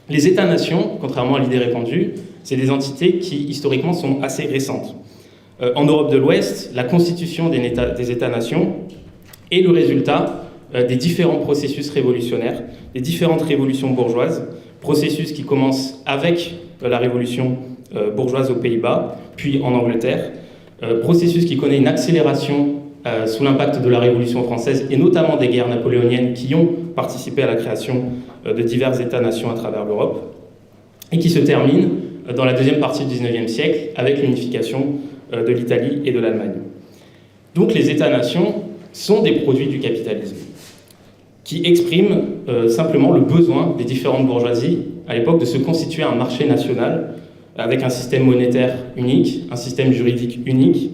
Les États-nations, contrairement à l'idée répandue, c'est des entités qui, historiquement, sont assez récentes. En Europe de l'Ouest, la constitution des États-nations est le résultat des différents processus révolutionnaires, des différentes révolutions bourgeoises, processus qui commencent avec la révolution bourgeoise aux Pays-Bas, puis en Angleterre, processus qui connaît une accélération sous l'impact de la Révolution française et notamment des guerres napoléoniennes qui ont participé à la création de divers États-nations à travers l'Europe, et qui se termine dans la deuxième partie du XIXe siècle avec l'unification de l'Italie et de l'Allemagne. Donc les États-nations sont des produits du capitalisme, qui expriment simplement le besoin des différentes bourgeoisies à l'époque de se constituer un marché national avec un système monétaire unique, un système juridique unique,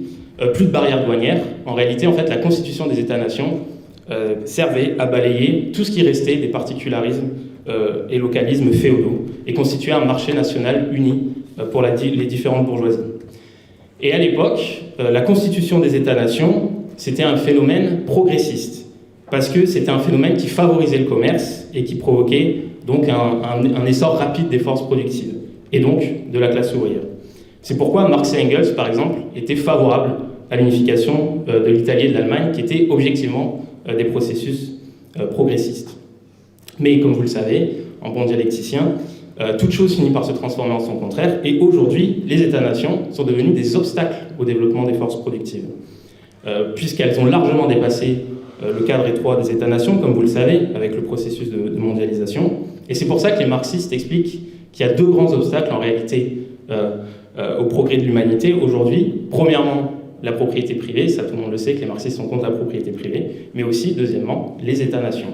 plus de barrières douanières. En réalité, en fait, la constitution des États-nations servait à balayer tout ce qui restait des particularismes et localismes féodaux et constituer un marché national uni pour les différentes bourgeoisies. Et à l'époque, la constitution des États-nations, c'était un phénomène progressiste, parce que c'était un phénomène qui favorisait le commerce et qui provoquait donc un essor rapide des forces productives, et donc de la classe ouvrière. C'est pourquoi Marx et Engels, par exemple, étaient favorables à l'unification de l'Italie et de l'Allemagne, qui étaient objectivement des processus progressistes. Mais comme vous le savez, en bon dialecticien, toute chose finit par se transformer en son contraire, et aujourd'hui, les États-nations sont devenus des obstacles au développement des forces productives, puisqu'elles ont largement dépassé le cadre étroit des États-nations, comme vous le savez, avec le processus de mondialisation. Et c'est pour ça que les marxistes expliquent qu'il y a deux grands obstacles, en réalité, au progrès de l'humanité aujourd'hui. Premièrement, la propriété privée, ça tout le monde le sait, que les marxistes sont contre la propriété privée, mais aussi, deuxièmement, les États-nations.